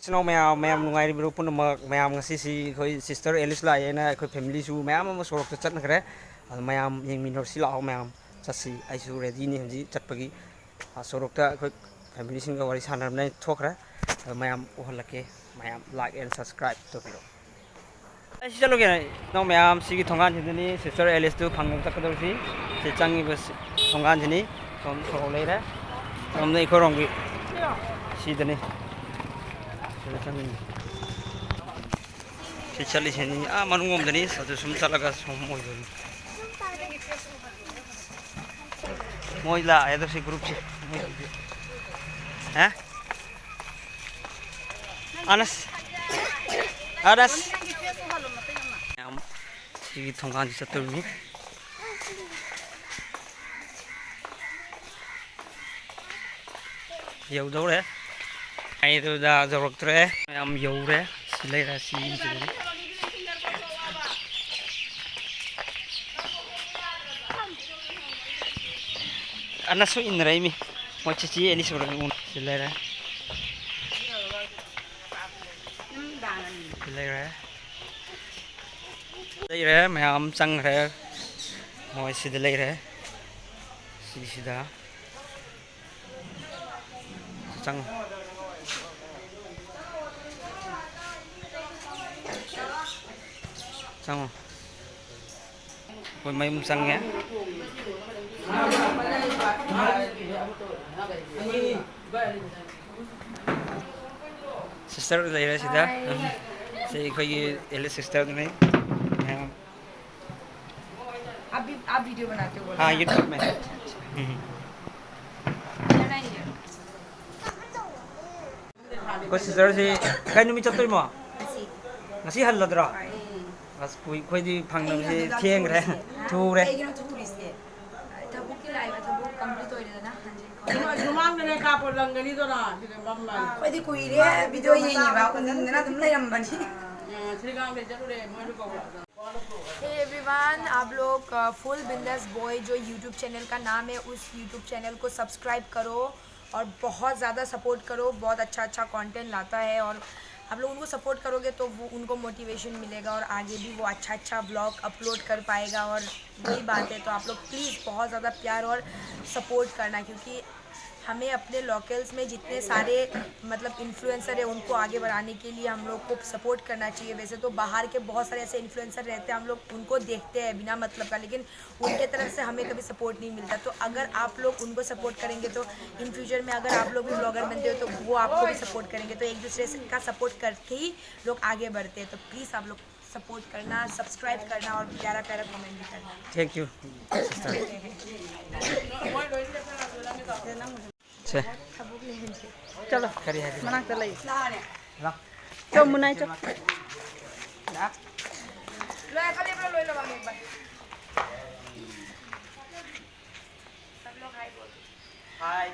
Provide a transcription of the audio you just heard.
Snow mèo mèo ngoài đi pun mà mèo ngay si khơi sister Alice lại na khơi family su mèo mà số lượng chất nó cái mèo những mình hồi xí lọ mèo chất si ai su ready ni gì chất bagi số lượng ta khơi family sinh cái warisan làm này thuốc đấy mèo uhan laki mèo like and subscribe to video ai si chalo cái no mèo si cái thongan gì ni sister Alice tu khang tak kadar si si changi bus thongan gì ni thom thong lấy đấy thom này khơi rong cái si đây si chali sini manungom dani satu sum chalaga som moi la ada si grup si ha Anas si thongkan si satu ni dầu dấu đấy ai tôi đã dầu rực rồi em dầu đấy xí lấy ra xí gì đấy anh nó số in rồi mi mọi chị em đi số rồi xí lấy ra xí lấy ra đây ra mẹ em sang ra mọi xí lấy ra xí đó sang xong rồi mấy ông sang nhé sister đây là sister sẽ कोई L sister नहीं आप video बनाते हो हाँ YouTube में कोई sister से कहीं नहीं चलते मो ngasi hal ladra bas koi di phangna se thieng re thu re एगिनो टूरिस्ट है तबु के लाइव तबु कंप्लीट हो रहा ना हां जी जुमांग ने का पर लंगनी तो ना दिने बम्मा कोई कोई रे वीडियो ये नहीं बा कुन ना तुम ले रम बनी श्रीगाम में जरूर मोइनु को हे एवरीवन आप लोग फुल बिंदास बॉय जो YouTube चैनल का नाम है उस YouTube चैनल को सब्सक्राइब करो और बहुत ज़्यादा सपोर्ट करो बहुत अच्छा कंटेंट लाता है और आप लोग उनको सपोर्ट करोगे तो वो उनको मोटिवेशन मिलेगा और आगे भी वो अच्छा व्लॉग अपलोड कर पाएगा और वही बात है तो आप लोग प्लीज़ बहुत ज़्यादा प्यार और सपोर्ट करना क्योंकि हमें अपने लोकल्स में जितने सारे मतलब इन्फ्लुएंसर है उनको आगे बढ़ाने के लिए हम लोग को सपोर्ट करना चाहिए। वैसे तो बाहर के बहुत सारे ऐसे इन्फ्लुएंसर रहते हैं हम लोग उनको देखते हैं बिना मतलब का लेकिन उनके तरफ से हमें कभी सपोर्ट नहीं मिलता। तो अगर आप लोग उनको सपोर्ट करेंगे तो इन फ्यूचर में अगर आप लोग भी ब्लॉगर बनते हो तो वो आपको भी सपोर्ट करेंगे तो एक दूसरे का सपोर्ट करके ही लोग आगे बढ़ते हैं। तो प्लीज़ आप लोग सपोर्ट करना सब्सक्राइब करना और प्यारा कमेंट भी करना। थैंक यू चलो करिए मना कर ले ला तो मुनाई चल ला लो खाली अपना लो लो एक बार सब लोग हाय बोल हाय